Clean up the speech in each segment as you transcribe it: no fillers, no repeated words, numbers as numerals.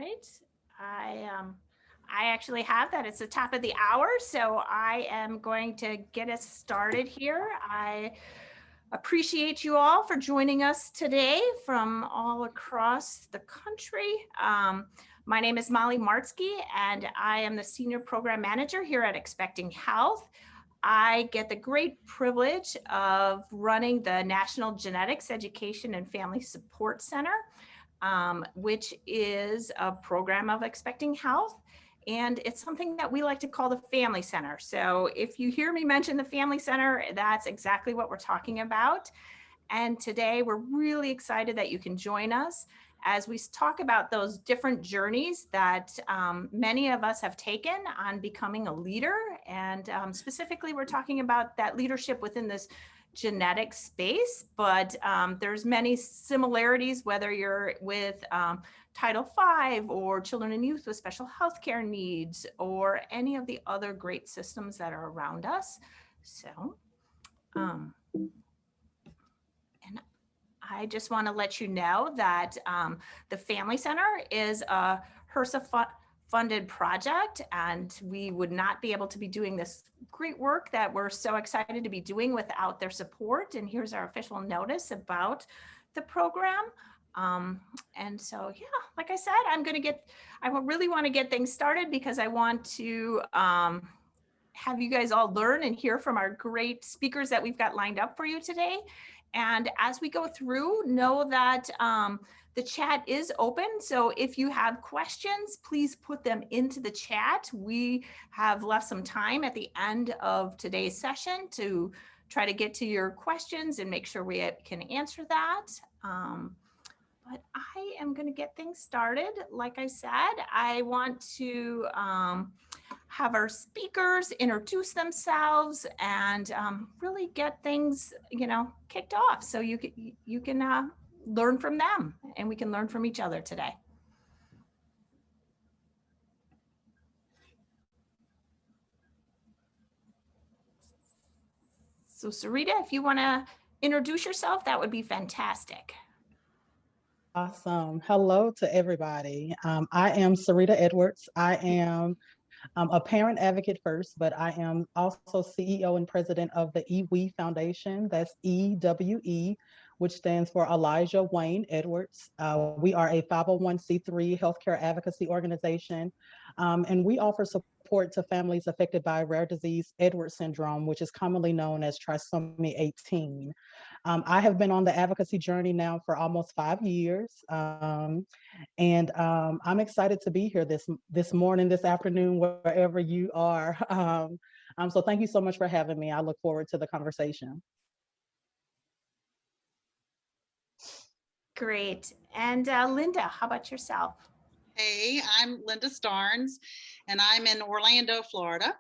right. I actually have that. It's the top of the hour, so I am going to get us started here. I appreciate you all for joining us today from all across the country. My name is Molly Martsky, and I am the Senior Program Manager here at Expecting Health. I get the great privilege of running the National Genetics Education and Family Support Center, which is a program of Expecting Health. And it's something that we like to call the Family Center. So if you hear me mention the Family Center, that's exactly what we're talking about. And today we're really excited that you can join us as we talk about those different journeys that many of us have taken on becoming a leader. And specifically, we're talking about that leadership within this genetic space, but there's many similarities, whether you're with Title V or children and youth with special healthcare needs or any of the other great systems that are around us. So, and I just want to let you know that the Family Center is a HRSA funded project, and we would not be able to be doing this great work that we're so excited to be doing without their support. And here's our official notice about the program. And so, yeah, like I said, I really want to get things started because I want to have you guys all learn and hear from our great speakers that we've got lined up for you today. And as we go through, know that the chat is open. So if you have questions, please put them into the chat. We have left some time at the end of today's session to try to get to your questions and make sure we can answer that. But I am going to get things started. Like I said, I want to have our speakers introduce themselves and really get things, kicked off. So you can learn from them, and we can learn from each other today. So Sarita, if you want to introduce yourself, that would be fantastic. Awesome. Hello to everybody. I am Sarita Edwards. I am a parent advocate first, but I am also CEO and president of the EWE Foundation. That's EWE, which stands for Elijah Wayne Edwards. We are a 501c3 healthcare advocacy organization, and we offer support to families affected by rare disease Edwards syndrome, which is commonly known as trisomy 18. I have been on the advocacy journey now for almost 5 years, and I'm excited to be here this morning, this afternoon, wherever you are. So thank you so much for having me. I look forward to the conversation. Great. And Linda, how about yourself? Hey, I'm Linda Starnes, and I'm in Orlando, Florida,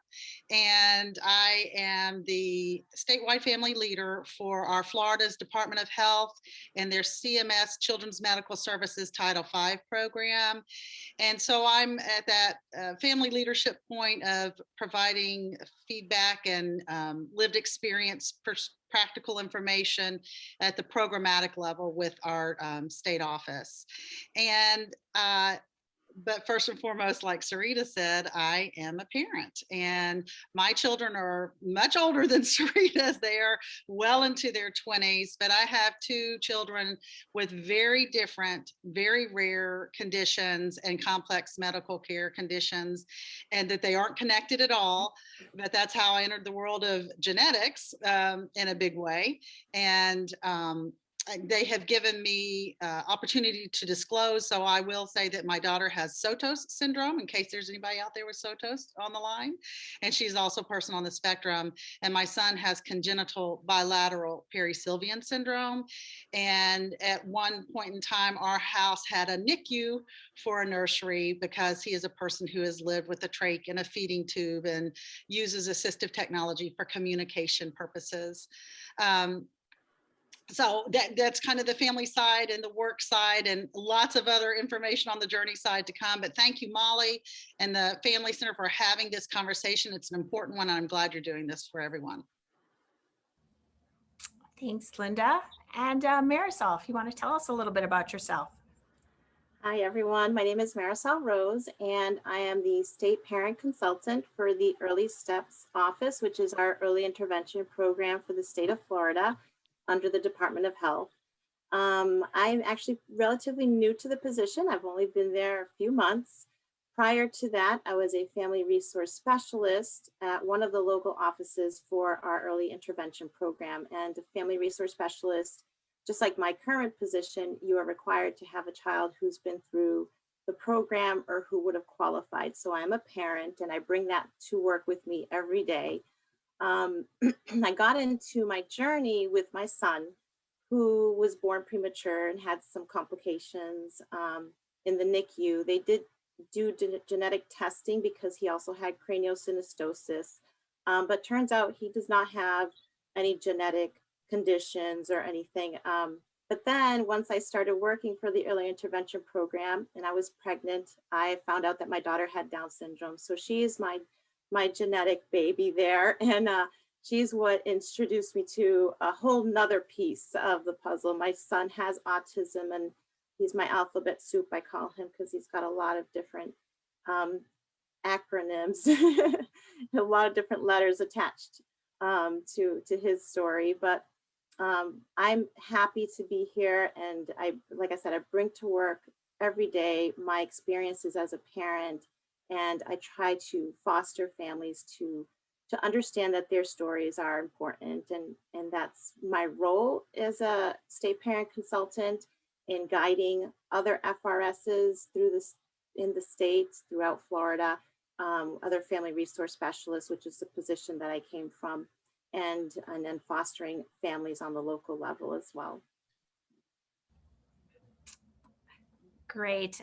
and I am the statewide family leader for our Florida's Department of Health and their CMS Children's Medical Services Title V program. And so I'm at that family leadership point of providing feedback and lived experience, practical information at the programmatic level with our state office. And but first and foremost, like Sarita said, I am a parent, and my children are much older than Sarita's. They are well into their 20s, but I have 2 children with very different, very rare conditions and complex medical care conditions, and that they aren't connected at all. But that's how I entered the world of genetics in a big way. And they have given me opportunity to disclose. So I will say that my daughter has Sotos syndrome, in case there's anybody out there with Sotos on the line. And she's also a person on the spectrum. And my son has congenital bilateral perisylvian syndrome. And at one point in time, our house had a NICU for a nursery because he is a person who has lived with a trach and a feeding tube and uses assistive technology for communication purposes. So that's kind of the family side and the work side, and lots of other information on the journey side to come. But thank you, Molly and the Family Center, for having this conversation. It's an important one, and I'm glad you're doing this for everyone. Thanks, Linda. And Marisol, if you want to tell us a little bit about yourself. Hi, everyone. My name is Marissa Rose, and I am the state parent consultant for the Early Steps Office, which is our early intervention program for the state of Florida under the Department of Health. I'm actually relatively new to the position. I've only been there a few months. Prior to that, I was a family resource specialist at one of the local offices for our early intervention program. And a family resource specialist, just like my current position, you are required to have a child who's been through the program or who would have qualified. So I'm a parent and I bring that to work with me every day. Um, I got into my journey with my son, who was born premature and had some complications in the NICU. They did do genetic testing because he also had craniosynostosis, but turns out he does not have any genetic conditions or anything. But then once I started working for the early intervention program and I was pregnant, I found out that my daughter had Down syndrome. So she is my genetic baby there. And she's what introduced me to a whole nother piece of the puzzle. My son has autism and he's my alphabet soup, I call him, because he's got a lot of different um, acronyms, a lot of different letters attached to his story. But I'm happy to be here. And like I said, I bring to work every day my experiences as a parent, and I try to foster families to understand that their stories are important, and that's my role as a state parent consultant in guiding other FRSs through this in the states throughout Florida, other family resource specialists, which is the position that I came from, and then fostering families on the local level as well. Great.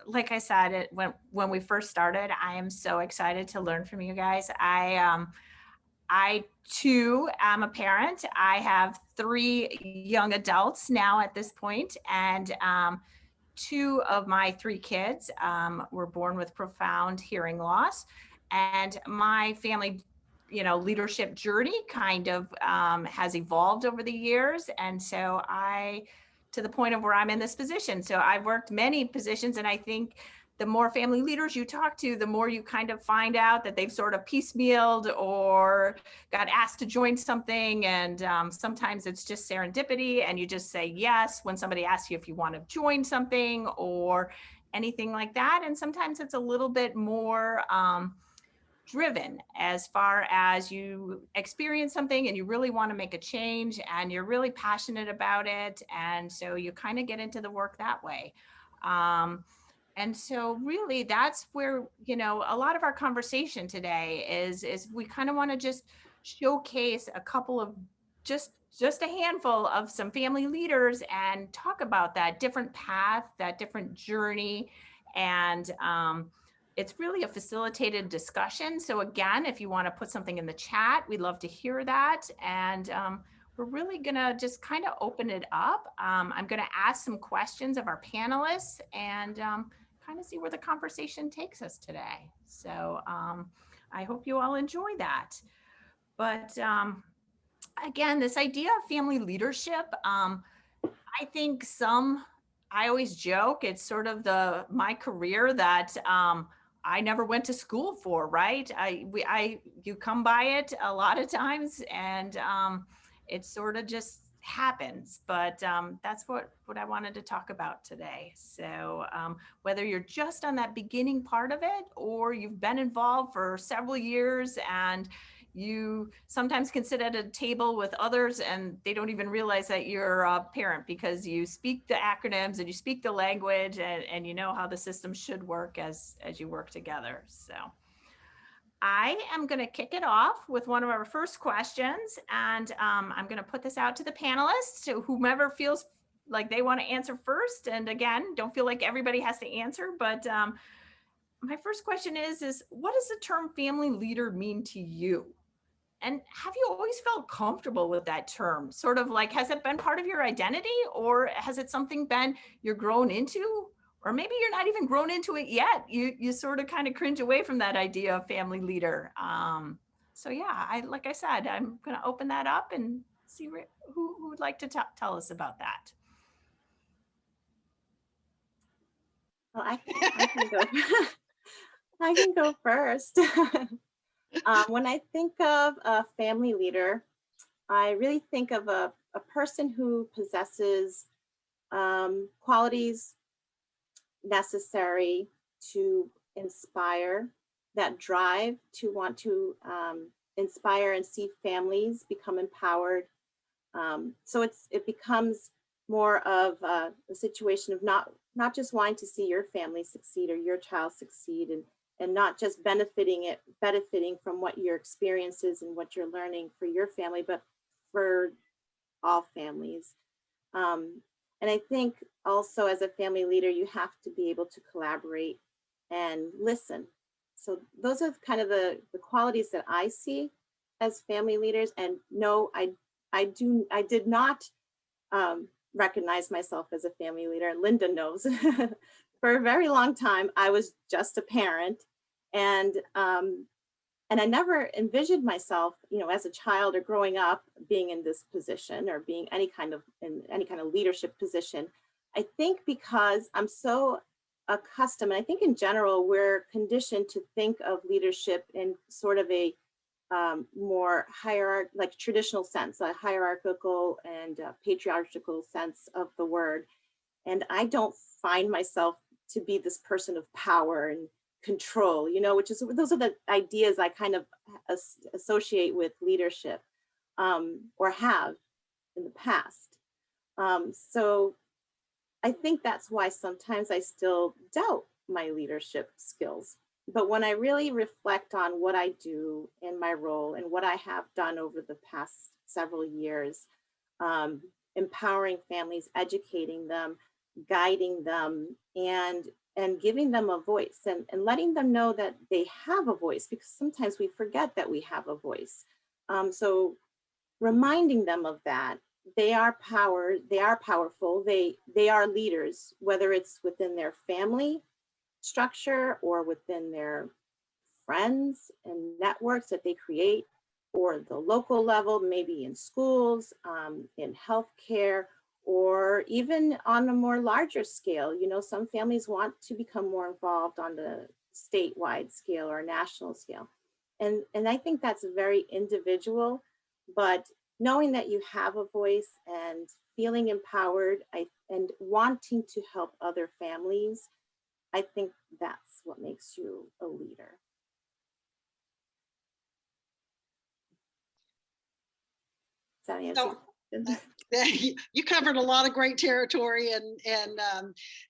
Like I said, when we first started, I am so excited to learn from you guys. I too am a parent. I have three young adults now at this point, and two of my three kids were born with profound hearing loss, and my family, leadership journey kind of has evolved over the years, and so to the point of where I'm in this position. So I've worked many positions, and I think the more family leaders you talk to, the more you kind of find out that they've sort of piecemealed or got asked to join something. And sometimes it's just serendipity and you just say yes when somebody asks you if you want to join something or anything like that. And sometimes it's a little bit more driven as far as you experience something and you really want to make a change and you're really passionate about it. And so you kind of get into the work that way. And so really that's where, a lot of our conversation today is we kind of want to just showcase a couple of just a handful of some family leaders and talk about that different path, that different journey. And it's really a facilitated discussion. So again, if you want to put something in the chat, we'd love to hear that. And we're really going to just kind of open it up. I'm going to ask some questions of our panelists and kind of see where the conversation takes us today. So I hope you all enjoy that. But again, this idea of family leadership, I think I always joke, it's sort of my career that I never went to school for, right? You come by it a lot of times and it sort of just happens, but that's what I wanted to talk about today. So whether you're just on that beginning part of it or you've been involved for several years and you sometimes can sit at a table with others and they don't even realize that you're a parent because you speak the acronyms and you speak the language and you know how the system should work as you work together. So I am going to kick it off with one of our first questions, and I'm going to put this out to the panelists, to whomever feels like they want to answer first. And again, don't feel like everybody has to answer, but my first question is what does the term family leader mean to you? And have you always felt comfortable with that term? Sort of like, has it been part of your identity or has it something been you're grown into? Or maybe you're not even grown into it yet. You sort of kind of cringe away from that idea of family leader. So yeah, like I said, I'm going to open that up and see who would like to tell us about that. Well, I can go. I can go first. When I think of a family leader, I really think of a person who possesses qualities necessary to inspire, that drive to want to inspire and see families become empowered. So it becomes more of a situation of not just wanting to see your family succeed or your child succeed, and not just benefiting from what your experiences and what you're learning for your family, but for all families. Um, and I think also as a family leader, you have to be able to collaborate and listen. So those are kind of the qualities that I see as family leaders. And no, I did not recognize myself as a family leader. Linda knows. For a very long time, I was just a parent, and and I never envisioned myself, as a child or growing up, being in this position or being in any kind of leadership position. I think because I'm so accustomed, and I think in general, we're conditioned to think of leadership in sort of a more like traditional sense, a hierarchical and patriarchal sense of the word. And I don't find myself to be this person of power and control, which is, those are the ideas I kind of associate with leadership, or have in the past. So I think that's why sometimes I still doubt my leadership skills. But when I really reflect on what I do in my role and what I have done over the past several years, um, empowering families, educating them, guiding them, and giving them a voice, and letting them know that they have a voice, because sometimes we forget that we have a voice. So reminding them of that, they are powerful, they are leaders, whether it's within their family structure or within their friends and networks that they create, or the local level, maybe in schools, in healthcare, or even on a more larger scale. Some families want to become more involved on the statewide scale or national scale. And I think that's very individual, but knowing that you have a voice and feeling empowered, and wanting to help other families, I think that's what makes you a leader. Does that answer So your question? you covered a lot of great territory, and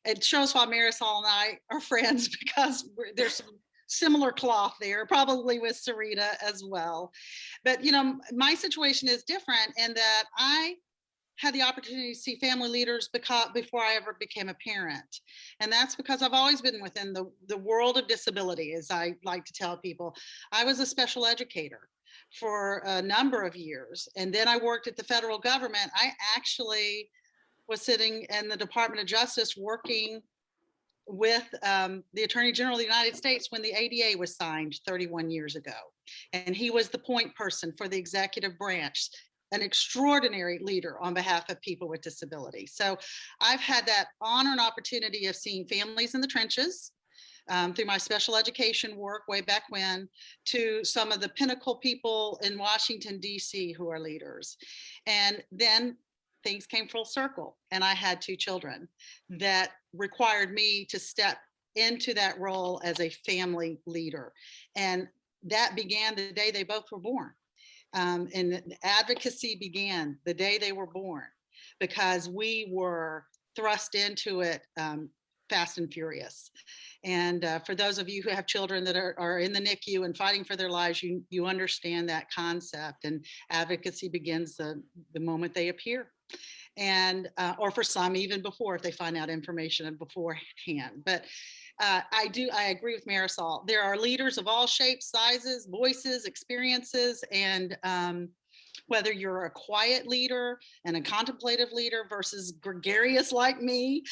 it shows why Marisol and I are friends, because there's some similar cloth there, probably with Sarita as well. But my situation is different in that I had the opportunity to see family leaders before I ever became a parent. And that's because I've always been within the world of disability, as I like to tell people. I was a special educator for a number of years. And then I worked at the federal government. I actually was sitting in the Department of Justice working with the Attorney General of the United States when the ADA was signed 31 years ago. And he was the point person for the executive branch, an extraordinary leader on behalf of people with disability. So I've had that honor and opportunity of seeing families in the trenches, through my special education work way back when, to some of the pinnacle people in Washington, D.C. who are leaders. And then things came full circle, and I had 2 children that required me to step into that role as a family leader. And that began the day they both were born. And advocacy began the day they were born, because we were thrust into it fast and furious. And for those of you who have children that are in the NICU and fighting for their lives, you understand that concept. And advocacy begins the moment they appear. And or for some even before, if they find out information beforehand. But I agree with Marisol. There are leaders of all shapes, sizes, voices, experiences, and whether you're a quiet leader and a contemplative leader versus gregarious like me,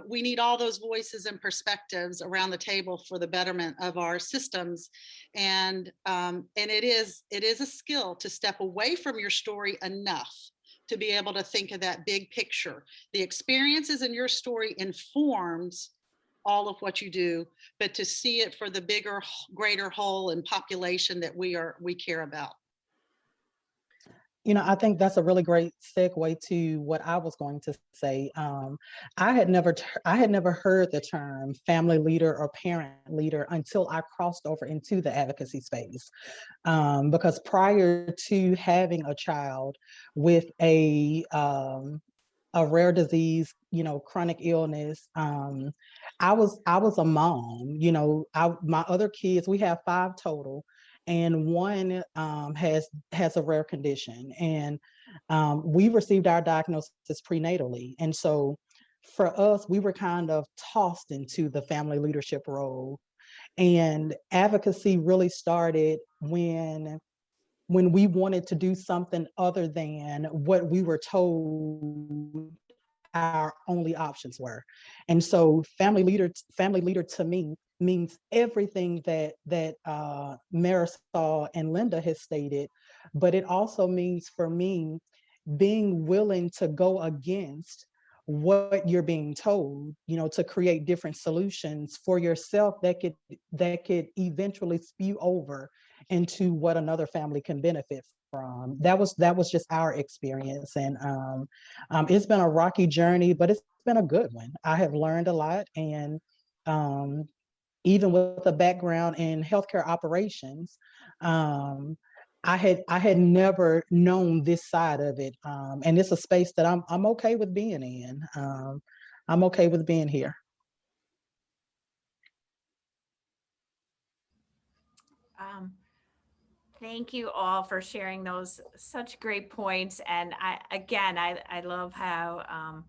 we need all those voices and perspectives around the table for the betterment of our systems. And it is a skill to step away from your story enough to be able to think of that big picture. The experiences in your story informs all of what you do, but to see it for the bigger, greater whole and population that we care about. I think that's a really great segue to what I was going to say. I had never heard the term family leader or parent leader until I crossed over into the advocacy space. Because prior to having a child with a rare disease, chronic illness, I was a mom. My other kids, we have 5 total, and one has a rare condition, and we received our diagnosis prenatally, and so for us, we were kind of tossed into the family leadership role, and advocacy really started when we wanted to do something other than what we were told our only options were. And so family leader to me means everything that Marisol and Linda has stated, but it also means for me being willing to go against what you're being told, to create different solutions for yourself that could eventually spew over into what another family can benefit from. That was just our experience, and it's been a rocky journey, but it's been a good one. I have learned a lot, and um, even with a background in healthcare operations, um, I had never known this side of it, and it's a space that I'm okay with being in. I'm okay with being here. Um, Thank you all for sharing those such great points. And I love how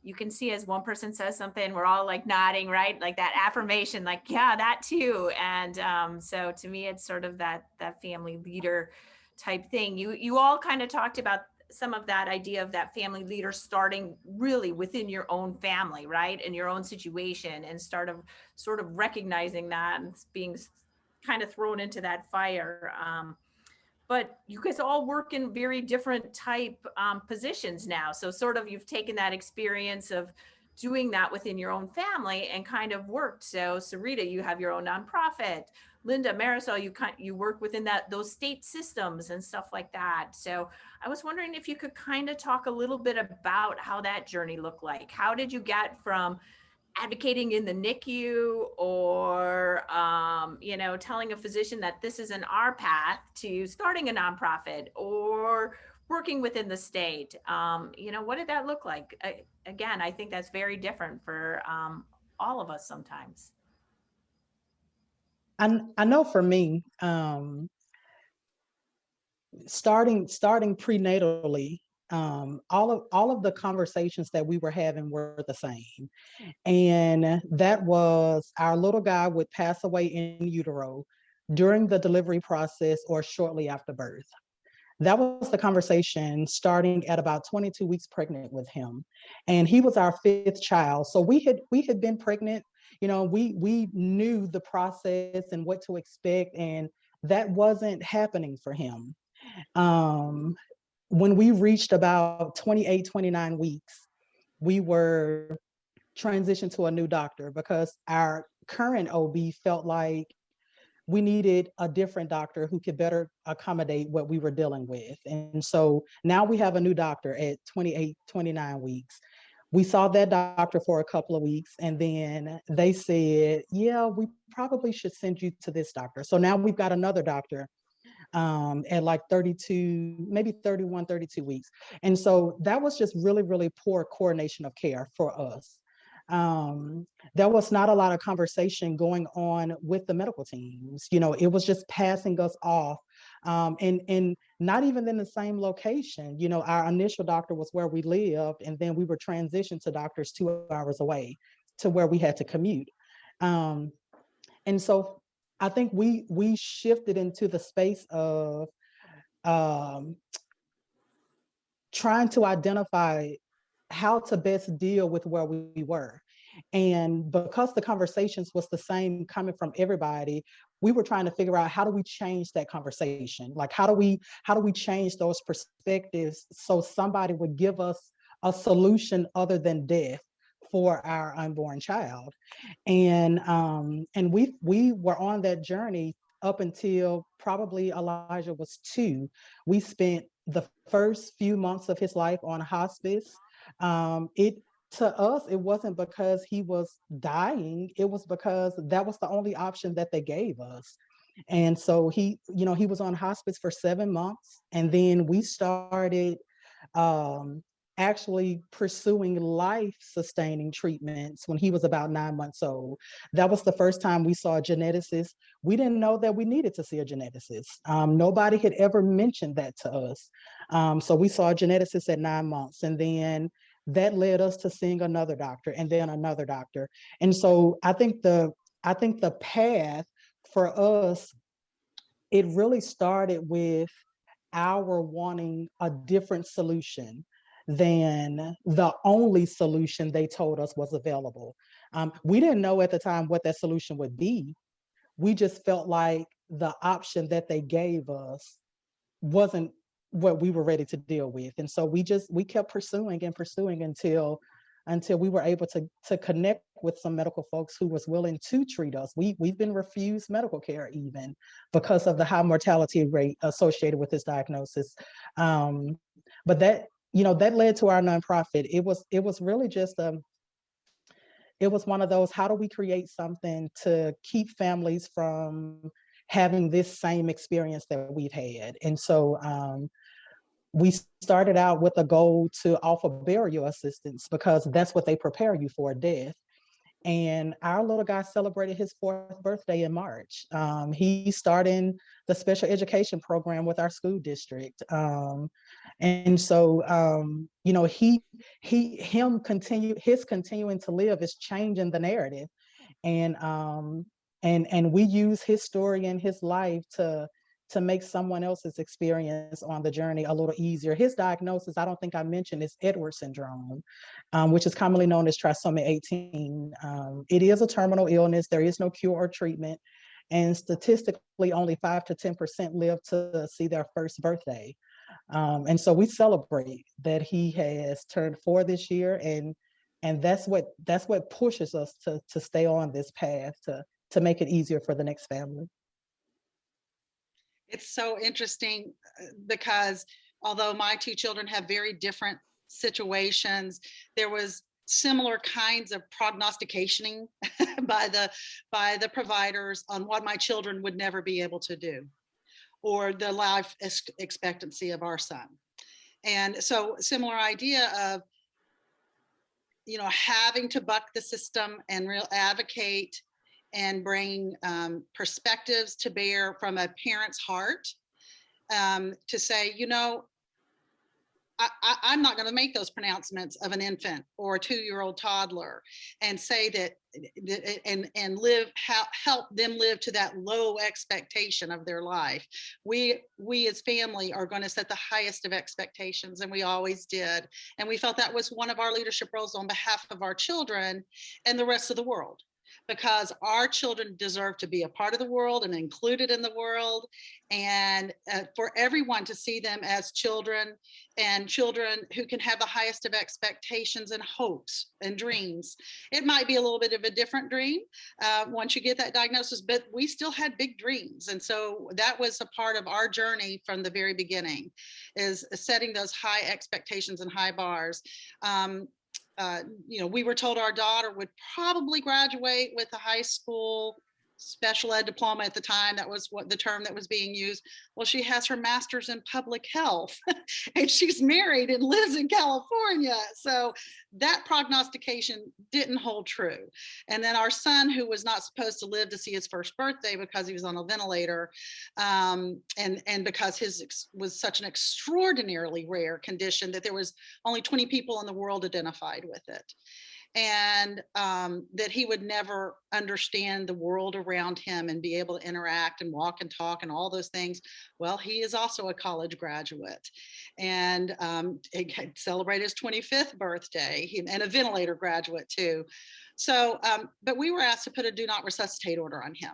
you can see as one person says something, we're all like nodding, right? Like that affirmation, like, yeah, that too. And so to me, it's sort of that family leader type thing. You all kind of talked about some of that idea of that family leader starting really within your own family, right? In your own situation, and sort of recognizing that and being kind of thrown into that fire. But you guys all work in very different type positions now. So sort of you've taken that experience of doing that within your own family and kind of worked. So Sarita, you have your own nonprofit. Linda, Marisol, you work within those state systems and stuff like that. So I was wondering if you could kind of talk a little bit about how that journey looked like. How did you get from advocating in the NICU or, telling a physician that this isn't our path to starting a nonprofit or working within the state? What did that look like? Again, I think that's very different for all of us sometimes. I know for me, starting prenatally, all of the conversations that we were having were the same, and that was our little guy would pass away in utero during the delivery process or shortly after birth. That was the conversation starting at about 22 weeks pregnant with him, and he was our 5th child. So we had been pregnant. We knew the process and what to expect, and that wasn't happening for him. Um, when we reached about 28, 29 weeks, we were transitioned to a new doctor because our current OB felt like we needed a different doctor who could better accommodate what we were dealing with. And so now we have a new doctor at 28, 29 weeks. We saw that doctor for a couple of weeks, and then they said, yeah, we probably should send you to this doctor. So now we've got another doctor at like 32, maybe 31, 32 weeks. And so that was just really, really poor coordination of care for us. Um, there was not a lot of conversation going on with the medical teams. It was just passing us off. And not even in the same location. Our initial doctor was where we lived, and then we were transitioned to doctors 2 hours away to where we had to commute. Um, and so I think we shifted into the space of um, trying to identify how to best deal with where we were. And because the conversations was the same coming from everybody, we were trying to figure out, how do we change that conversation? Like, how do we change those perspectives so somebody would give us a solution other than death for our unborn child. And we were on that journey up until probably Elijah was 2. We spent the first few months of his life on hospice. It To us, it wasn't because he was dying, it was because that was the only option that they gave us. And so he was on hospice for 7 months, and then we started um, actually pursuing life sustaining treatments when he was about 9 months old. That was the first time we saw a geneticist. We didn't know that we needed to see a geneticist. Nobody had ever mentioned that to us. So we saw a geneticist at 9 months, and then that led us to seeing another doctor and then another doctor. And so I think the path for us, it really started with our wanting a different solution than the only solution they told us was available. We didn't know at the time what that solution would be. We just felt like the option that they gave us wasn't what we were ready to deal with. And so we kept pursuing and pursuing until we were able to connect with some medical folks who was willing to treat us. We've been refused medical care even because of the high mortality rate associated with this diagnosis. But that led to our nonprofit. It was really just it was one of those, how do we create something to keep families from having this same experience that we've had? And so we started out with a goal to offer burial assistance because that's what they prepare you for, death. And our little guy celebrated his 4th birthday in March. He's starting the special education program with our school district. And so, his continuing to live is changing the narrative. And we use his story and his life to make someone else's experience on the journey a little easier. His diagnosis, I don't think I mentioned, is Edwards syndrome, which is commonly known as trisomy 18. It is a terminal illness. There is no cure or treatment. And statistically, only 5 to 10% live to see their first birthday. And so we celebrate that he has turned 4 this year, and that's what pushes us to stay on this path to make it easier for the next family. It's so interesting because although my 2 children have very different situations, there was similar kinds of prognosticating by the providers on what my children would never be able to do, or the life expectancy of our son. And so similar idea of having to buck the system and real advocate and bring perspectives to bear from a parent's heart, to say, I'm not going to make those pronouncements of an infant or a 2-year-old toddler and say that and help them live to that low expectation of their life. We as family are going to set the highest of expectations, and we always did. And we felt that was one of our leadership roles on behalf of our children and the rest of the world, because our children deserve to be a part of the world and included in the world, and for everyone to see them as children, and children who can have the highest of expectations and hopes and dreams. It might be a little bit of a different dream once you get that diagnosis, but we still had big dreams. And so that was a part of our journey from the very beginning, is setting those high expectations and high bars. We were told our daughter would probably graduate with a high school special ed diploma at the time. That was what the term that was being used. Well, she has her master's in public health and she's married and lives in California. So that prognostication didn't hold true. And then our son, who was not supposed to live to see his first birthday because he was on a ventilator, and because his was such an extraordinarily rare condition that there was only 20 people in the world identified with it. And that he would never understand the world around him and be able to interact and walk and talk and all those things. Well, he is also a college graduate, and he celebrated his 25th birthday, and a ventilator graduate too. So, but we were asked to put a do not resuscitate order on him.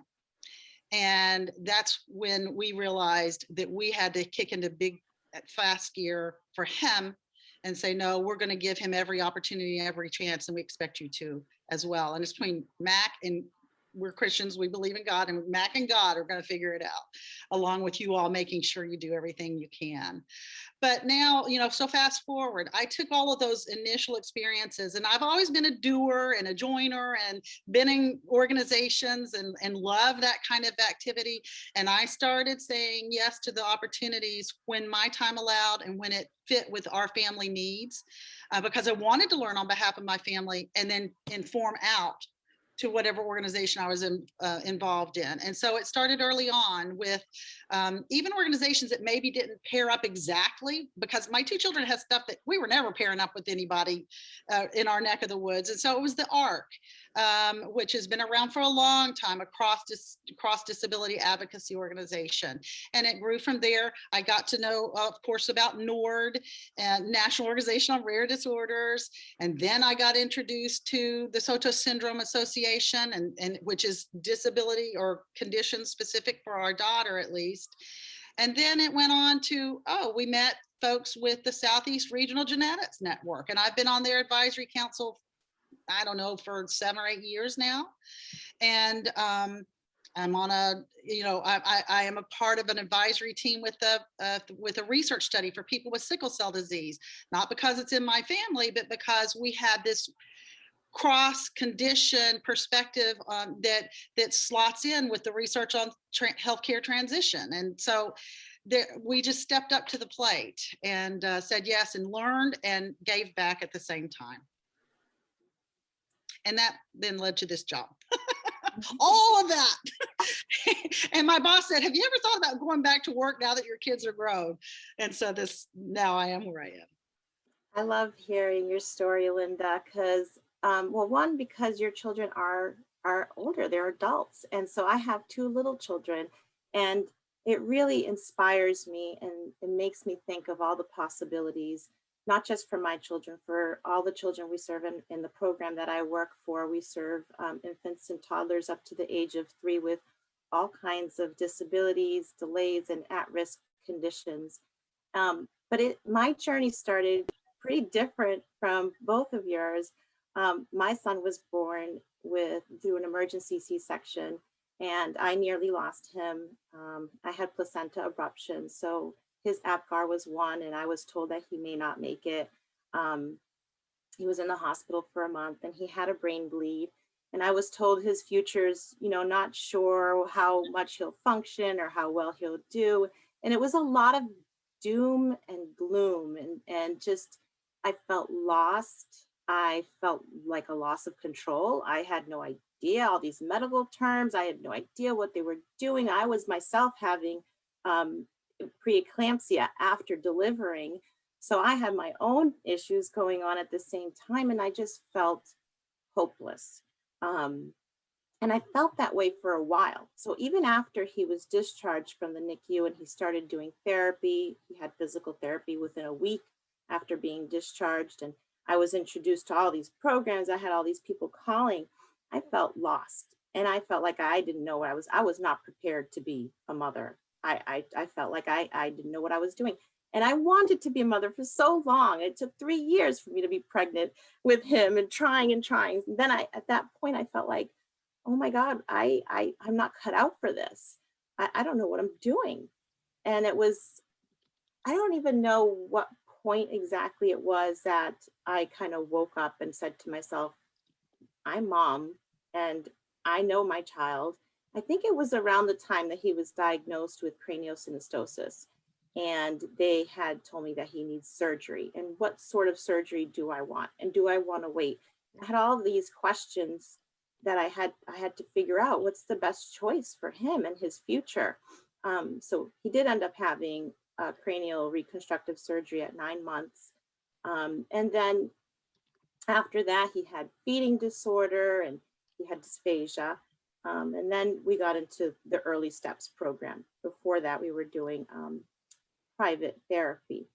And that's when we realized that we had to kick into big fast gear for him and say, no, we're going to give him every opportunity, every chance, and we expect you to as well. And it's between Mac and we're Christians, we believe in God, and Mac and God are going to figure it out, along with you all making sure you do everything you can. But now, so fast forward, I took all of those initial experiences, and I've always been a doer and a joiner and been in organizations and love that kind of activity. And I started saying yes to the opportunities when my time allowed and when it fit with our family needs, because I wanted to learn on behalf of my family and then inform out to whatever organization I was involved in. And so it started early on with even organizations that maybe didn't pair up exactly, because my two children had stuff that we were never pairing up with anybody in our neck of the woods. And so it was the ARC, which has been around for a long time, a cross disability advocacy organization. And it grew from there. I got to know, of course, about NORD, National Organization on Rare Disorders. And then I got introduced to the Soto Syndrome Association, and which is disability or condition specific for our daughter, at least. And then it went on to, we met folks with the Southeast Regional Genetics Network, and I've been on their advisory council, I don't know, for 7 or 8 years now. And I'm on I am a part of an advisory team with a research study for people with sickle cell disease, not because it's in my family, but because we had this cross-condition perspective that slots in with the research on healthcare transition. And so we just stepped up to the plate and said yes, and learned and gave back at the same time. And that then led to this job. All of that. And my boss said, have you ever thought about going back to work now that your kids are grown? And so now I am where I am. I love hearing your story, Linda, because one, because your children are older, they're adults. And so I have 2 little children, and it really inspires me, and it makes me think of all the possibilities, not just for my children, for all the children we serve in the program that I work for. We serve infants and toddlers up to the age of 3 with all kinds of disabilities, delays, and at-risk conditions. But my journey started pretty different from both of yours. My son was born through an emergency C-section, and I nearly lost him. I had placenta abruption, so his APGAR was 1, and I was told that he may not make it. He was in the hospital for a month, and he had a brain bleed, and I was told his future's, not sure how much he'll function or how well he'll do. And it was a lot of doom and gloom, and just, I felt lost. I felt like a loss of control. I had no idea all these medical terms. I had no idea what they were doing. I was myself having preeclampsia after delivering. So I had my own issues going on at the same time, and I just felt hopeless. And I felt that way for a while. So even after he was discharged from the NICU and he started doing therapy, he had physical therapy within a week after being discharged, and I was introduced to all these programs. I had all these people calling. I felt lost, and I felt like I didn't know what I was not prepared to be a mother. I felt like I didn't know what I was doing. And I wanted to be a mother for so long. It took 3 years for me to be pregnant with him, and trying and trying. And then at that point, I felt like, oh my God, I'm not cut out for this. I don't know what I'm doing. And it was, I don't even know what point exactly it was that I kind of woke up and said to myself, I'm mom, and I know my child. I think it was around the time that he was diagnosed with craniosynostosis, and they had told me that he needs surgery. And what sort of surgery do I want? And do I want to wait? I had all these questions that I had to figure out what's the best choice for him and his future. So he did end up having cranial reconstructive surgery at 9 months. And then after that, he had feeding disorder and he had dysphagia. And then we got into the early steps program. Before that, we were doing private therapy.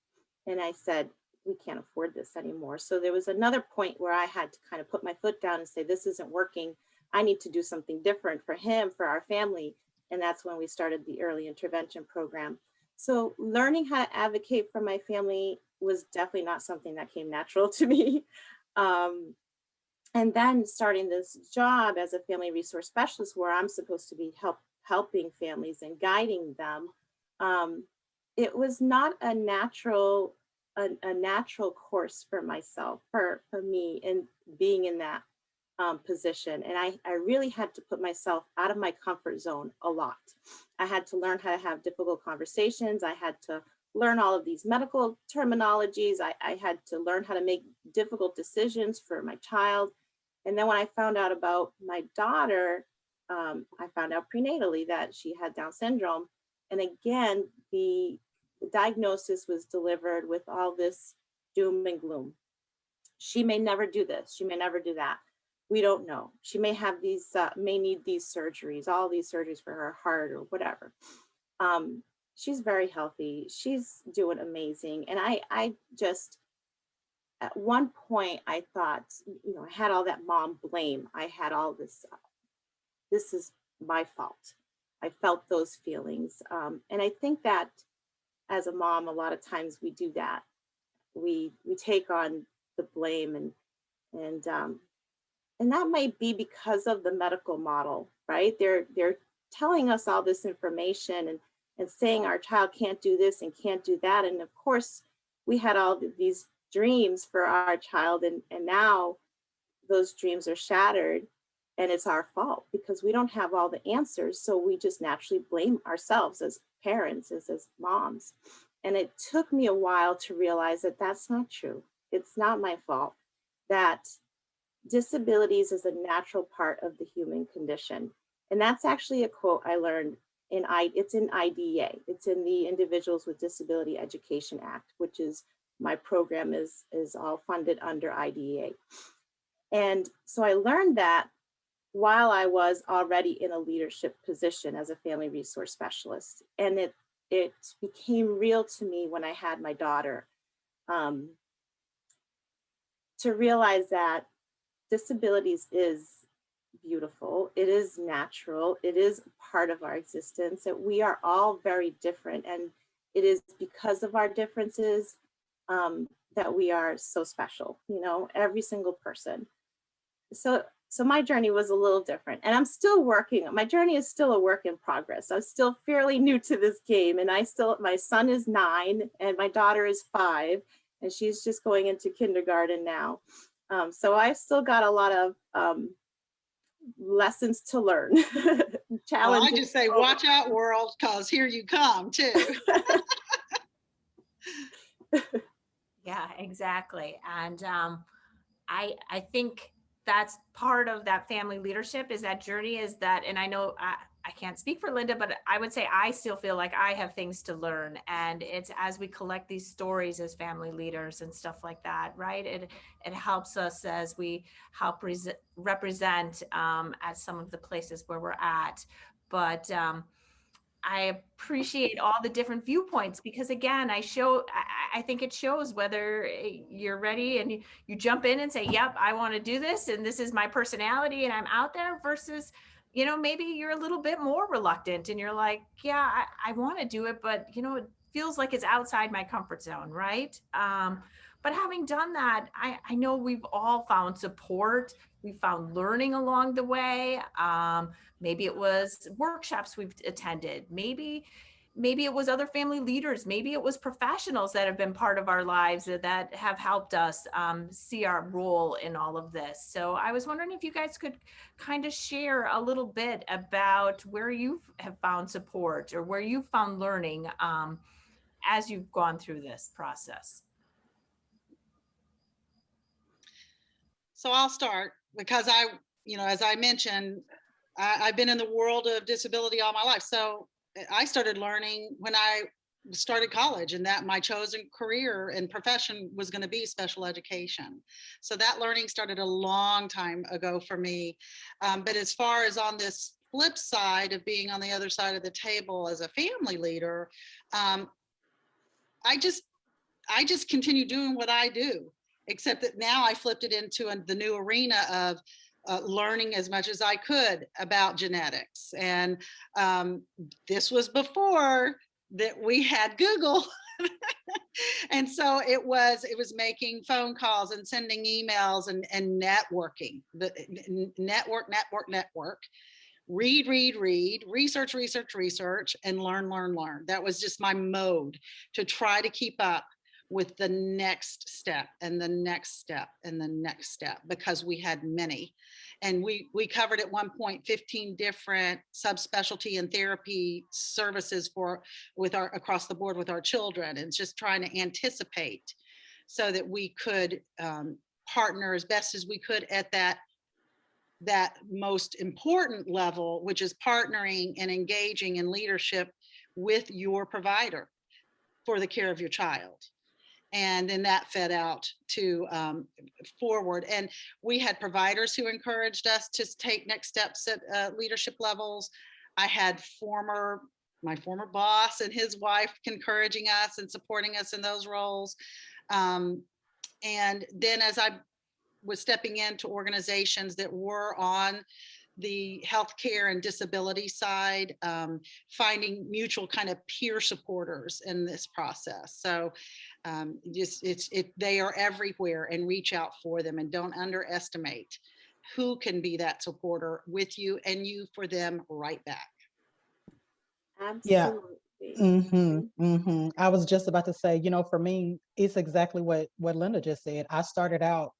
And I said, we can't afford this anymore. So there was another point where I had to kind of put my foot down and say, this isn't working. I need to do something different for him, for our family. And that's when we started the early intervention program. So learning how to advocate for my family was definitely not something that came natural to me. Um, and then starting this job as a family resource specialist, where I'm supposed to be helping families and guiding them, um, it was not a natural course for myself, for me, in being in that position. And I really had to put myself out of my comfort zone a lot. I had to learn how to have difficult conversations. I had to learn all of these medical terminologies. I had to learn how to make difficult decisions for my child. And then when I found out about my daughter, I found out prenatally that she had Down syndrome. And again, the diagnosis was delivered with all this doom and gloom. She may never do this. She may never do that. We don't know. She may have may need these surgeries, all these surgeries for her heart or whatever. She's very healthy. She's doing amazing. And I just, at one point, I thought, I had all that mom blame. I had all this is my fault. I felt those feelings. And I think that as a mom, a lot of times we do that. We take on the blame, and that might be because of the medical model, right? They're telling us all this information and saying our child can't do this and can't do that. And of course, we had all these dreams for our child, and now those dreams are shattered, and it's our fault because we don't have all the answers. So we just naturally blame ourselves as parents, as moms. And it took me a while to realize that that's not true. It's not my fault. That disabilities is a natural part of the human condition. And that's actually a quote I learned it's in IDEA. It's in the Individuals with Disability Education Act, which is my program is all funded under IDEA. And so I learned that while I was already in a leadership position as a family resource specialist. And it became real to me when I had my daughter, to realize that disabilities is beautiful. It is natural. It is part of our existence, that we are all very different. And it is because of our differences that we are so special, every single person. So my journey was a little different, and I'm still working. My journey is still a work in progress. I'm still fairly new to this game, and my son is 9 and my daughter is 5, and she's just going into kindergarten now. So I've still got a lot of lessons to learn. Well, I just say, watch out, world, because here you come too. Yeah, exactly. And I think that's part of that family leadership, is that journey, is that, and I know I can't speak for Linda, but I would say I still feel like I have things to learn. And it's as we collect these stories as family leaders and stuff like that, right? It helps us as we help represent at some of the places where we're at. But I appreciate all the different viewpoints, because again, I think it shows whether you're ready and you jump in and say, yep, I want to do this, and this is my personality and I'm out there, versus, maybe you're a little bit more reluctant and you're like, yeah, I want to do it, but it feels like it's outside my comfort zone, right? But having done that, I know we've all found support. We found learning along the way. Maybe it was workshops we've attended. Maybe it was other family leaders. Maybe it was professionals that have been part of our lives that have helped us see our role in all of this. So I was wondering if you guys could kind of share a little bit about where you have found support or where you found learning as you've gone through this process. So I'll start because as I mentioned, I've been in the world of disability all my life. So I started learning when I started college, and that my chosen career and profession was going to be special education. So that learning started a long time ago for me. But as far as on this flip side of being on the other side of the table as a family leader, I just continue doing what I do, except that now I flipped it into the new arena of learning as much as I could about genetics. And this was before that we had Google. And so it was making phone calls and sending emails and networking, the network, read, research, and learn. That was just my mode to try to keep up with the next step and the next step and the next step, because we had many. And we covered at one point 15 different subspecialty and therapy services across the board with our children, and just trying to anticipate so that we could partner as best as we could at that most important level, which is partnering and engaging in leadership with your provider for the care of your child. And then that fed out to forward. And we had providers who encouraged us to take next steps at leadership levels. I had my former boss and his wife encouraging us and supporting us in those roles. And then as I was stepping into organizations that were on the healthcare and disability side, finding mutual kind of peer supporters in this process. So they are everywhere, and reach out for them, and don't underestimate who can be that supporter with you, and you for them right back. Yeah. Absolutely. I was just about to say, for me, it's exactly what Linda just said. I started out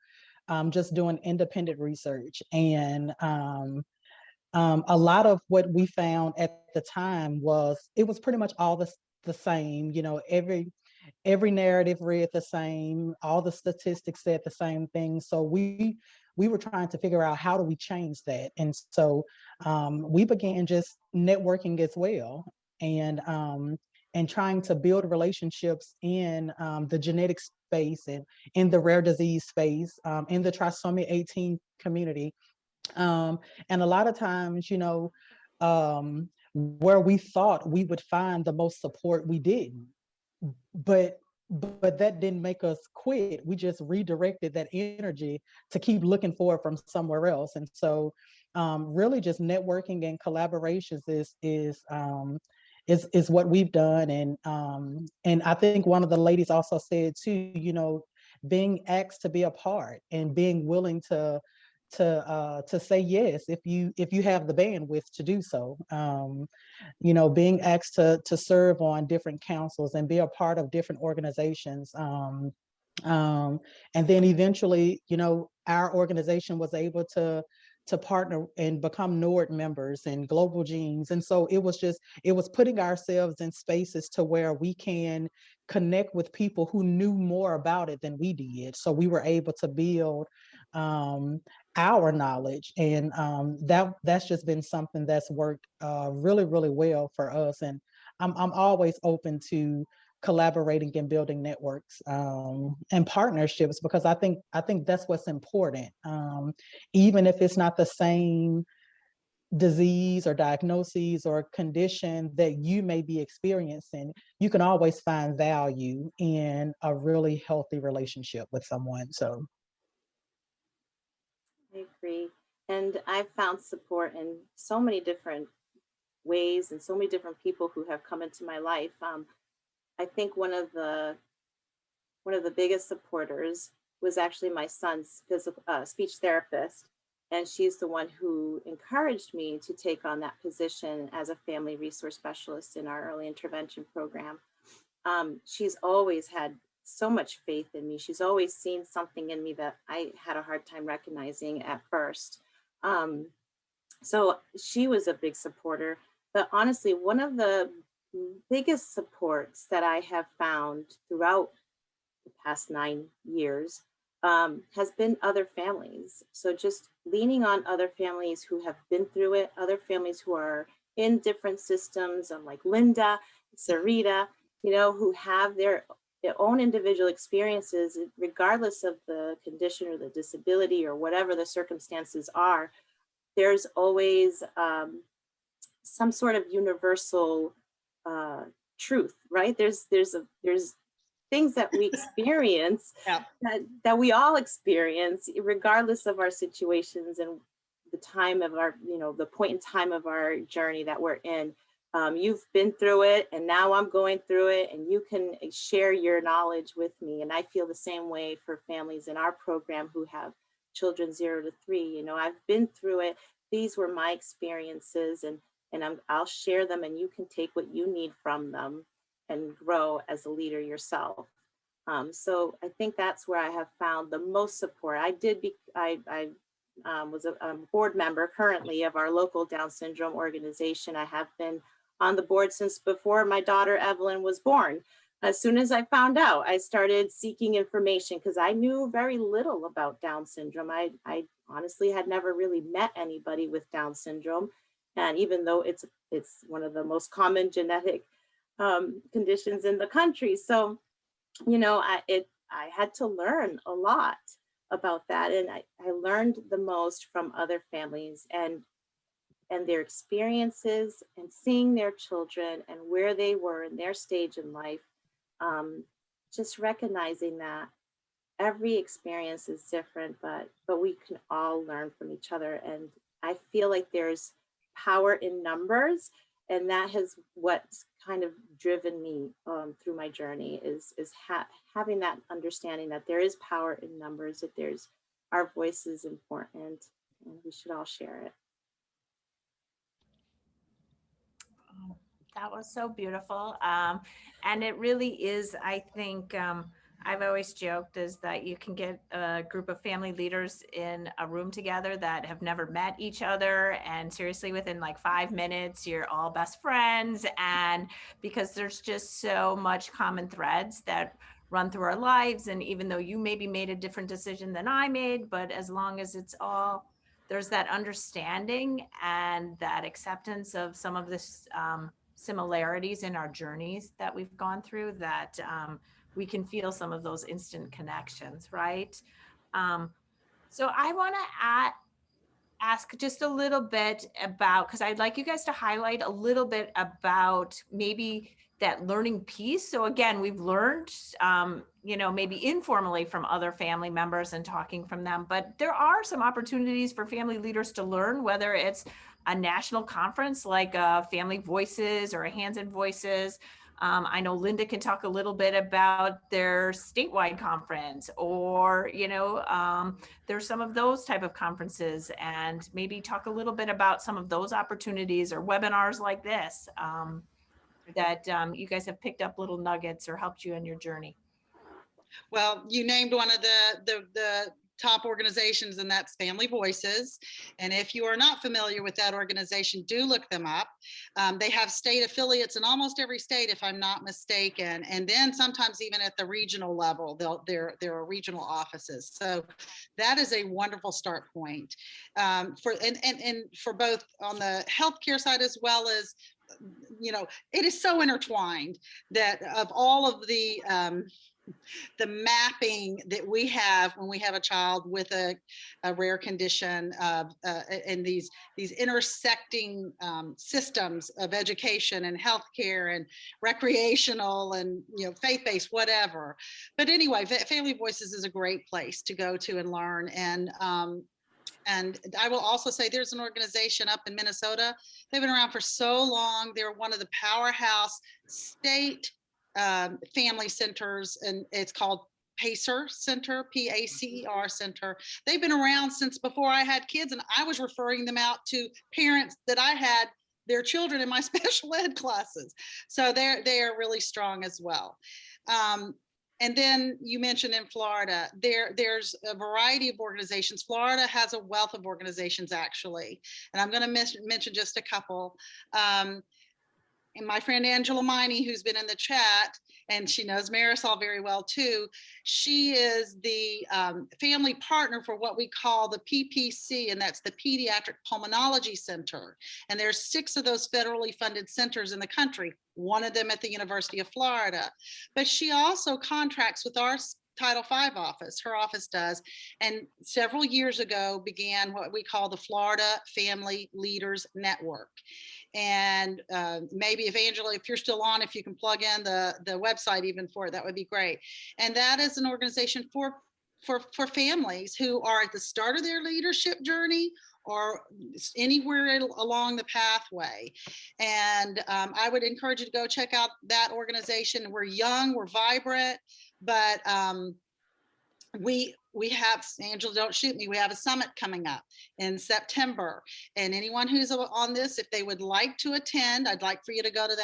just doing independent research, and a lot of what we found at the time was pretty much all the same. Every narrative read the same, all the statistics said the same thing. So we were trying to figure out, how do we change that? And so we began just networking as well, and trying to build relationships in the genetic space, and in the rare disease space, in the trisomy 18 community. And a lot of times, where we thought we would find the most support, we didn't. But that didn't make us quit. We just redirected that energy to keep looking for it from somewhere else. And so really just networking and collaborations is what we've done. And I think one of the ladies also said too, being asked to be a part, and being willing to say yes if you have the bandwidth to do so. Being asked to serve on different councils and be a part of different organizations. And then eventually, our organization was able to partner and become NORD members and Global Genes. And so it was putting ourselves in spaces to where we can connect with people who knew more about it than we did. So we were able to build our knowledge, and that's just been something that's worked really, really well for us. And I'm always open to collaborating and building networks and partnerships, because I think that's what's important. Even if it's not the same disease or diagnosis or condition that you may be experiencing, you can always find value in a really healthy relationship with someone. So I agree. And I've found support in so many different ways, and so many different people who have come into my life. I think one of the biggest supporters was actually my son's speech therapist, and she's the one who encouraged me to take on that position as a family resource specialist in our early intervention program. She's always had so much faith in me. She's always seen something in me that I had a hard time recognizing at first. So she was a big supporter. But honestly, one of the biggest supports that I have found throughout the past 9 years has been other families. So just leaning on other families who have been through it, other families who are in different systems, like Linda, Sarita, who have their own individual experiences, regardless of the condition or the disability or whatever the circumstances are. There's always some sort of universal truth, right? There's things that we experience Yeah. that we all experience, regardless of our situations and the time of our, the point in time of our journey that we're in. you've been through it and now I'm going through it, and you can share your knowledge with me. And I feel the same way for families in our program who have children 0 to 3. You know, I've been through it. These were my experiences, and I'll share them, and you can take what you need from them and grow as a leader yourself. So I think that's where I have found the most support. I was a board member currently of our local Down syndrome organization. I have been on the board since before my daughter Evelyn was born. As soon as I found out, I started seeking information because I knew very little about Down syndrome. I honestly had never really met anybody with Down syndrome. And even though it's one of the most common genetic conditions in the country. So, you know, I had to learn a lot about that. And I learned the most from other families and their experiences, and seeing their children and where they were in their stage in life. Just recognizing that every experience is different, but we can all learn from each other. And I feel like there's power in numbers, and that has what's kind of driven me through my journey is having that understanding that there is power in numbers, that there's our voice is important, and we should all share it. That was so beautiful. And it really is, I think, I've always joked is that you can get a group of family leaders in a room together that have never met each other. And seriously, within like 5 minutes, you're all best friends. And because there's just so much common threads that run through our lives. And even though you maybe made a different decision than I made, but as long as it's all, there's that understanding and that acceptance of some of this similarities in our journeys that we've gone through, that we can feel some of those instant connections, right? So I want to ask just a little bit about, because I'd like you guys to highlight a little bit about maybe that learning piece. So again, we've learned, maybe informally from other family members and talking from them, but there are some opportunities for family leaders to learn, whether it's a national conference like Family Voices or a Hands in Voices. I know Linda can talk a little bit about their statewide conference, or, there's some of those type of conferences, and maybe talk a little bit about some of those opportunities or webinars like this that you guys have picked up little nuggets or helped you in your journey. Well, you named one of the top organizations, and that's Family Voices. And if you are not familiar with that organization, do look them up. They have state affiliates in almost every state, if I'm not mistaken. And then sometimes even at the regional level, there are regional offices. So that is a wonderful start point for both on the healthcare side as well as, it is so intertwined that of all of the mapping that we have when we have a child with a rare condition and these intersecting systems of education and healthcare and recreational and faith-based, whatever. But anyway, Family Voices is a great place to go to and learn. And I will also say there's an organization up in Minnesota. They've been around for so long. They're one of the powerhouse state family centers, and it's called PACER Center, PACER Center. They've been around since before I had kids, and I was referring them out to parents that I had their children in my special ed classes. So they are really strong as well. And then you mentioned in Florida, there's a variety of organizations. Florida has a wealth of organizations, actually. And I'm going to mention just a couple. And my friend Angela Miney, who's been in the chat, and she knows Marisol very well too, she is the family partner for what we call the PPC, and that's the Pediatric Pulmonology Center. And there's 6 of those federally funded centers in the country, one of them at the University of Florida. But she also contracts with our Title V office, her office does, and several years ago began what we call the Florida Family Leaders Network. And maybe if Angela, if you're still on, if you can plug in the website even for it, that would be great. And that is an organization for families who are at the start of their leadership journey, or anywhere along the pathway. And I would encourage you to go check out that organization. We're young, we're vibrant, but we have, Angela, don't shoot me, we have a summit coming up in September, and anyone who's on this, if they would like to attend, I'd like for you to go to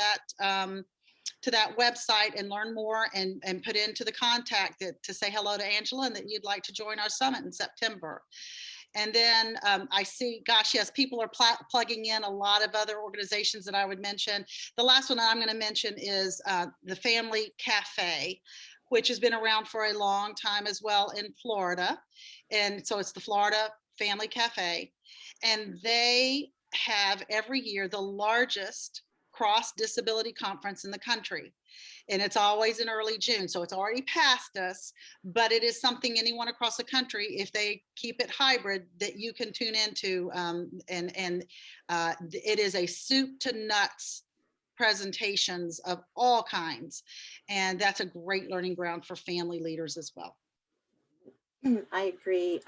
that website and learn more, and put into the contact to say hello to Angela and that you'd like to join our summit in September. And then I see, gosh, yes, people are plugging in a lot of other organizations that I would mention. The last one I'm going to mention is the Family Cafe, which has been around for a long time as well in Florida. And so it's the Florida Family Cafe. And they have every year the largest cross disability conference in the country. And it's always in early June. So it's already past us, but it is something anyone across the country, if they keep it hybrid, that you can tune into. It is a soup to nuts presentations of all kinds. And that's a great learning ground for family leaders as well. I agree.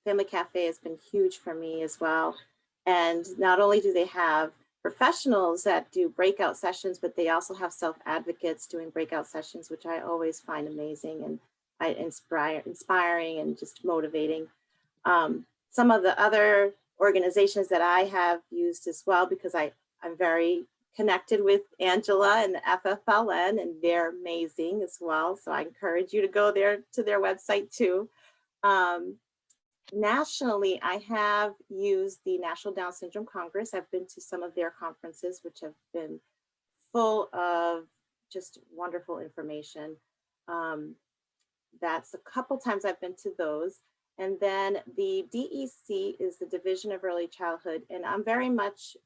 Family Cafe has been huge for me as well. And not only do they have professionals that do breakout sessions, but they also have self-advocates doing breakout sessions, which I always find amazing and inspiring and just motivating. Some of the other organizations that I have used as well, because I'm very connected with Angela and the FFLN, and they're amazing as well. So I encourage you to go there to their website too. Nationally, I have used the National Down Syndrome Congress. I've been to some of their conferences, which have been full of just wonderful information. That's a couple times I've been to those. And then the DEC is the Division of Early Childhood, and I'm very much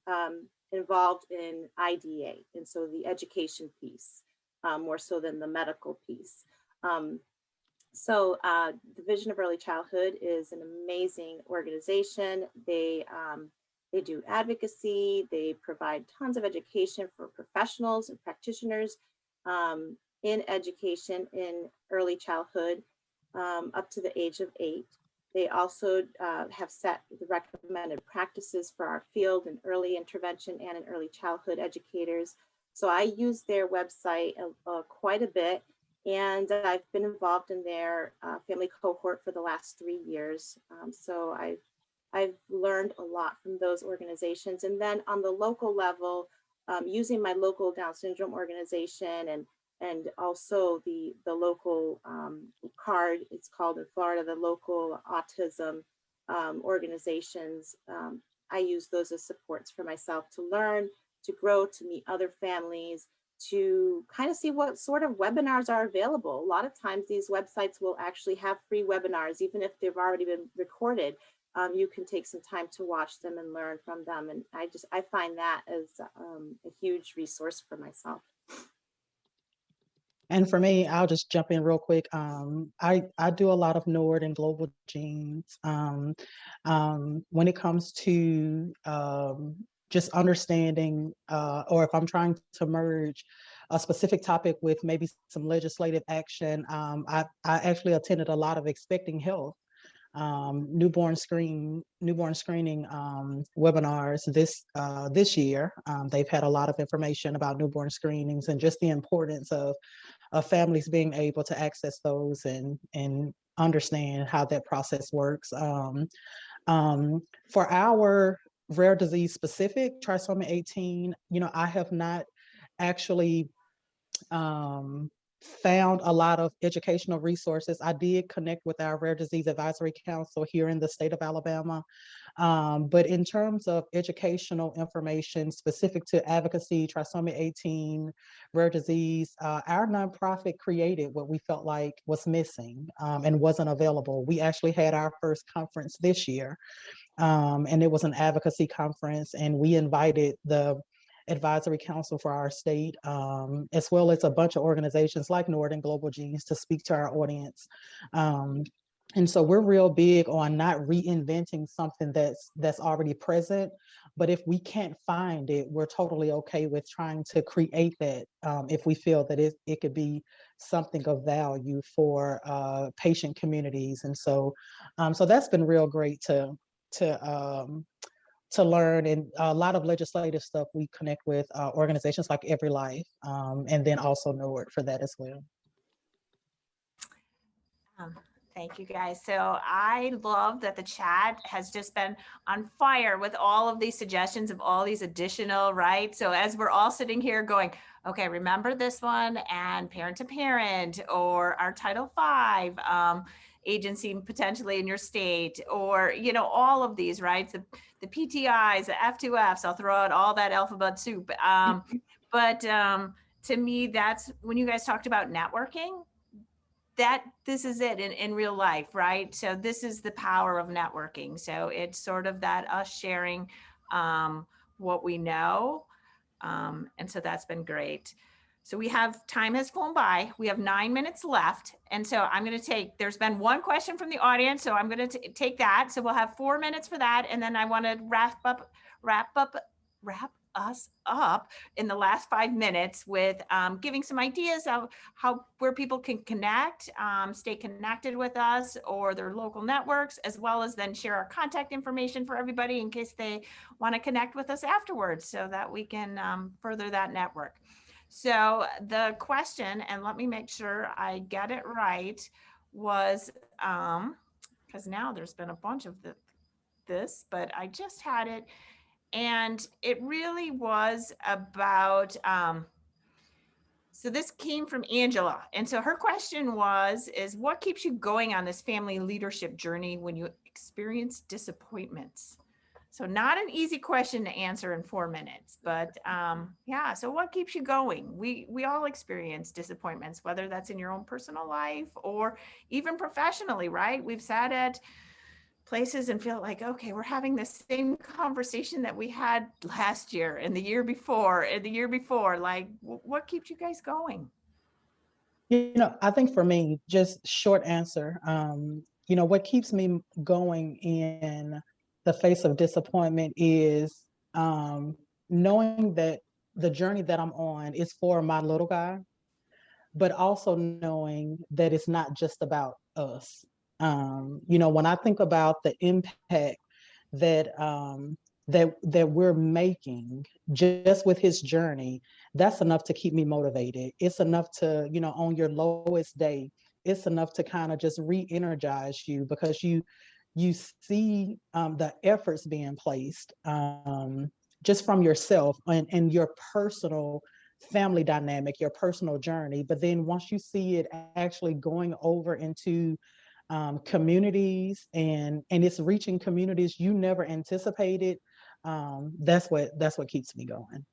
involved in IDA, and so the education piece, more so than the medical piece. Division of Early Childhood is an amazing organization. They do advocacy. They provide tons of education for professionals and practitioners in education in early childhood up to the age of 8. They also have set the recommended practices for our field in early intervention and in early childhood educators. So I use their website quite a bit. And I've been involved in their family cohort for the last 3 years. So I've learned a lot from those organizations. And then on the local level, using my local Down syndrome organization and also the local CARD, it's called in Florida, the local autism organizations. I use those as supports for myself to learn, to grow, to meet other families, to kind of see what sort of webinars are available. A lot of times these websites will actually have free webinars, even if they've already been recorded. You can take some time to watch them and learn from them. And I find that as a huge resource for myself. And for me, I'll just jump in real quick. I do a lot of NORD and global genes. When it comes to just understanding, or if I'm trying to merge a specific topic with maybe some legislative action, I actually attended a lot of Expecting Health newborn screening webinars this year. They've had a lot of information about newborn screenings and just the importance of families being able to access those and understand how that process works. For our rare disease specific trisomy 18, I have not actually found a lot of educational resources. I did connect with our Rare Disease Advisory Council here in the state of Alabama. But in terms of educational information specific to advocacy, trisomy 18, rare disease, our nonprofit created what we felt like was missing and wasn't available. We actually had our first conference this year, and it was an advocacy conference, and we invited the advisory council for our state, as well as a bunch of organizations like NORD and Global Genes to speak to our audience. And so we're real big on not reinventing something that's already present, but if we can't find it, we're totally okay with trying to create that if we feel that it could be something of value for patient communities. And so, so that's been real great to to learn, and a lot of legislative stuff we connect with organizations like Every Life, and then also NORD for that as well. Um, Thank you guys. So I love that the chat has just been on fire with all of these suggestions of all these additional, right? So as we're all sitting here going, okay, remember this one, and parent to parent, or our Title V agency potentially in your state, or, you know, all of these, right? The PTIs, the F2Fs, I'll throw out all that alphabet soup. But to me, that's when you guys talked about networking, that this is it in real life, right? So this is the power of networking. So it's sort of that us sharing what we know. And so that's been great. So we have, time has flown by. We have 9 minutes left. And so I'm going to take, there's been one question from the audience. So I'm going to take that. So we'll have 4 minutes for that. And then I want to wrap us up in the last 5 minutes with giving some ideas of where people can connect, stay connected with us or their local networks, as well as then share our contact information for everybody in case they want to connect with us afterwards so that we can further that network. So the question, and let me make sure I get it right, was, because now there's been a bunch of this, but I just had it. And it really was about, so this came from Angela. And so her question is what keeps you going on this family leadership journey when you experience disappointments? So not an easy question to answer in 4 minutes, but yeah, so what keeps you going? We all experience disappointments, whether that's in your own personal life or even professionally, right? We've sat at places and feel like, okay, we're having the same conversation that we had last year and the year before and the year before. Like, what keeps you guys going? You know, I think for me, just short answer, you know, what keeps me going in the face of disappointment is knowing that the journey that I'm on is for my little guy, but also knowing that it's not just about us. You know, when I think about the impact that that we're making just with his journey, that's enough to keep me motivated. It's enough to, you know, on your lowest day, it's enough to kind of just re-energize you because you see the efforts being placed just from yourself and your personal family dynamic, your personal journey. But then once you see it actually going over into communities and it's reaching communities you never anticipated, that's what keeps me going.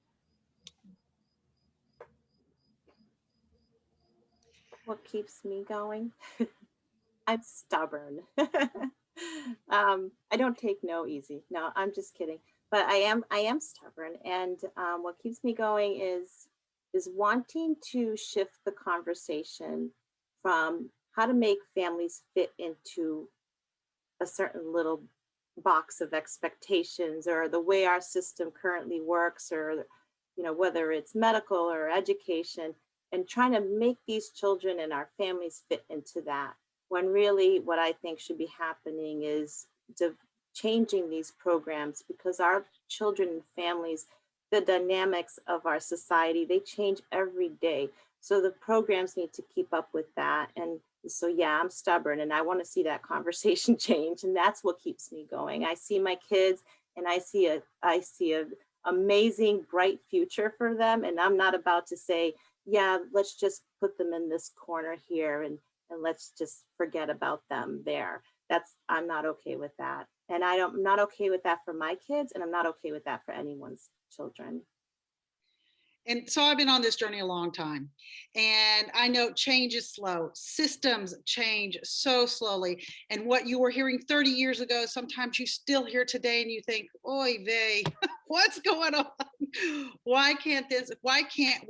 What keeps me going? I'm stubborn. I don't take no easy. No, I'm just kidding. But I am stubborn, and what keeps me going is wanting to shift the conversation from how to make families fit into a certain little box of expectations or the way our system currently works, or whether it's medical or education, and trying to make these children and our families fit into that, when really what I think should be happening is changing these programs, because our children and families, the dynamics of our society, they change every day. So the programs need to keep up with that. And so, yeah, I'm stubborn and I want to see that conversation change. And that's what keeps me going. I see my kids and I see a amazing, bright future for them. And I'm not about to say, yeah, let's just put them in this corner here and let's just forget about them there. I'm not okay with that. And I'm not okay with that for my kids, and I'm not okay with that for anyone's children. And so I've been on this journey a long time, and I know change is slow. Systems change so slowly. And what you were hearing 30 years ago, sometimes you still hear today and you think, oy vey, what's going on? Why can't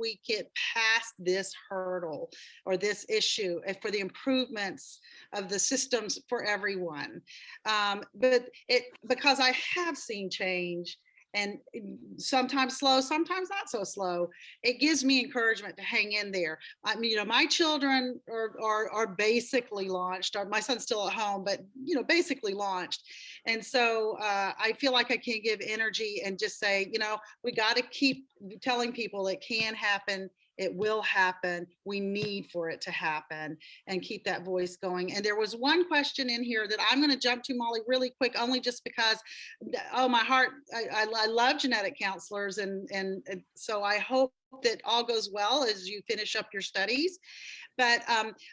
we get past this hurdle or this issue for the improvements of the systems for everyone? Because I have seen change, and sometimes slow, sometimes not so slow. It gives me encouragement to hang in there. I mean, my children are basically launched. My son's still at home, but basically launched. And so I feel like I can give energy and just say, we got to keep telling people it can happen. It will happen. We need for it to happen, and keep that voice going. And there was one question in here that I'm going to jump to, Molly, really quick, only just because, oh, my heart, I love genetic counselors. And so I hope that all goes well as you finish up your studies. But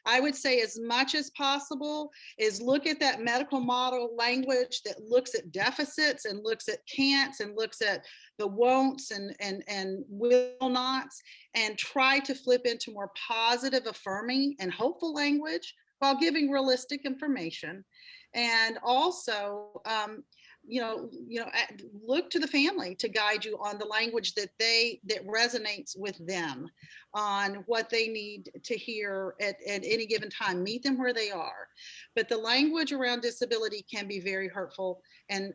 I would say, as much as possible, is look at that medical model language that looks at deficits and looks at can'ts and looks at the won'ts and will nots, and try to flip into more positive, affirming, and hopeful language while giving realistic information. And also, look to the family to guide you on the language that resonates with them, on what they need to hear at any given time. Meet them where they are. But the language around disability can be very hurtful and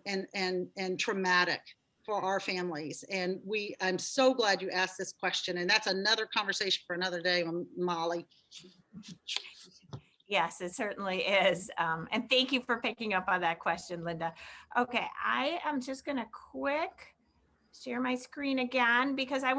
traumatic for our families. And I'm so glad you asked this question. And that's another conversation for another day, Molly. Yes, it certainly is. And thank you for picking up on that question, Linda. Okay, I am just going to quick share my screen again, because I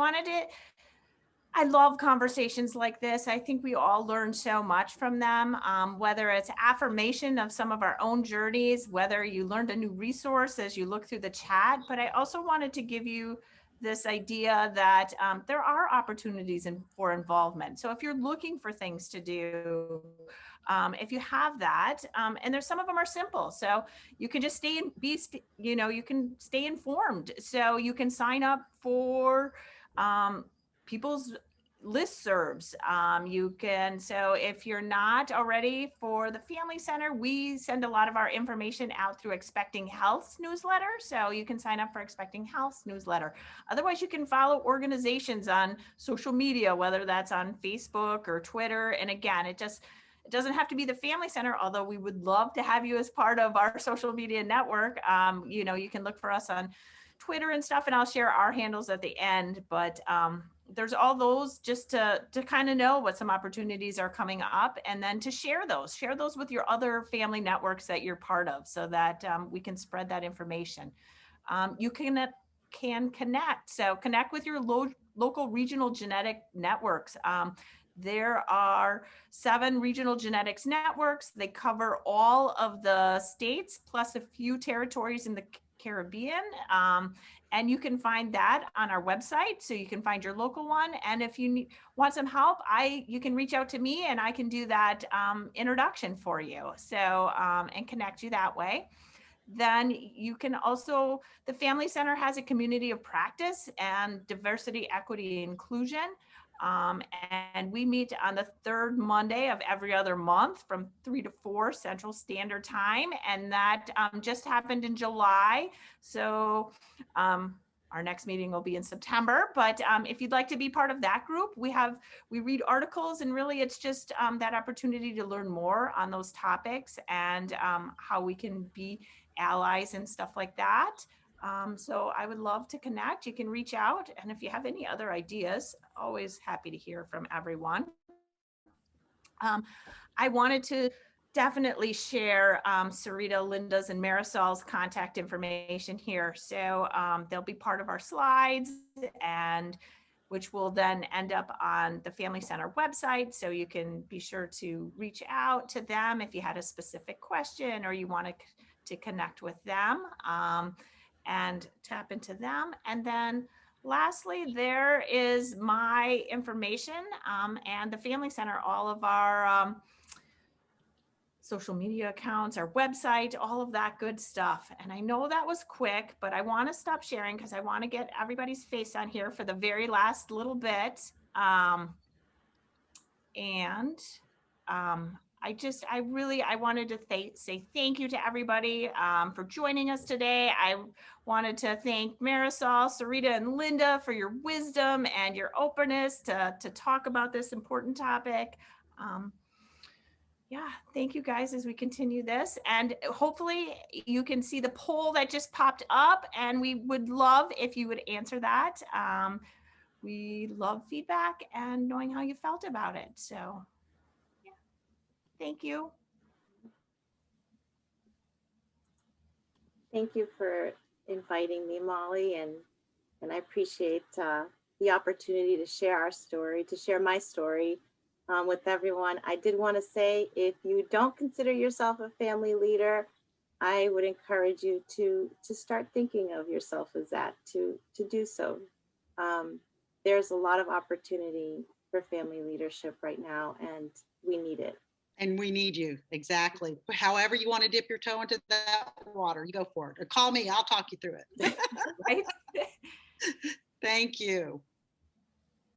love conversations like this. I think we all learn so much from them, whether it's affirmation of some of our own journeys, whether you learned a new resource as you look through the chat. But I also wanted to give you this idea that there are opportunities for involvement. So if you're looking for things to do, if you have that, and there's some of them are simple, so you can just you can stay informed. So you can sign up for people's listservs. So if you're not already for the Family Center, we send a lot of our information out through Expecting Health's newsletter. So you can sign up for Expecting Health's newsletter. Otherwise, you can follow organizations on social media, whether that's on Facebook or Twitter. And again, it doesn't have to be the Family Center, although we would love to have you as part of our social media network. You can look for us on Twitter and stuff, and I'll share our handles at the end. But there's all those, just to kind of know what some opportunities are coming up, and then to share those with your other family networks that you're part of, so that we can spread that information. You can connect. So connect with your local regional genetic networks. There are 7 regional genetics networks. They cover all of the states, plus a few territories in the Caribbean. And you can find that on our website. So you can find your local one. And if you want some help, you can reach out to me and I can do that introduction for you. So, and connect you that way. Then you can also, the Family Center has a community of practice and diversity, equity, inclusion. And we meet on the 3rd Monday of every other month from 3 to 4 Central Standard Time. And that just happened in July. So our next meeting will be in September. But if you'd like to be part of that group, we read articles, and really it's just that opportunity to learn more on those topics, and how we can be allies and stuff like that. So I would love to connect. You can reach out. And if you have any other ideas, always happy to hear from everyone. I wanted to definitely share Sarita, Linda's, and Marisol's contact information here. So they'll be part of our slides, and which will then end up on the Family Center website. So you can be sure to reach out to them if you had a specific question or you wanted to connect with them. And tap into them. And then lastly, there is my information and the Family Center, all of our social media accounts, our website, all of that good stuff. And I know that was quick, but I want to stop sharing because I want to get everybody's face on here for the very last little bit. I wanted to say thank you to everybody for joining us today. I wanted to thank Marisol, Sarita, and Linda for your wisdom and your openness to talk about this important topic. Yeah, thank you guys as we continue this. And hopefully you can see the poll that just popped up, and we would love if you would answer that. We love feedback and knowing how you felt about it. So, yeah, thank you. Thank you for inviting me, Molly, and I appreciate the opportunity to share our story, to share my story with everyone. I did want to say, if you don't consider yourself a family leader, I would encourage you to start thinking of yourself as that, to do so. Um, there's a lot of opportunity for family leadership right now, and we need it. And we need you. Exactly. However you want to dip your toe into that water, you go for it. Or call me. I'll talk you through it. Right? Thank you.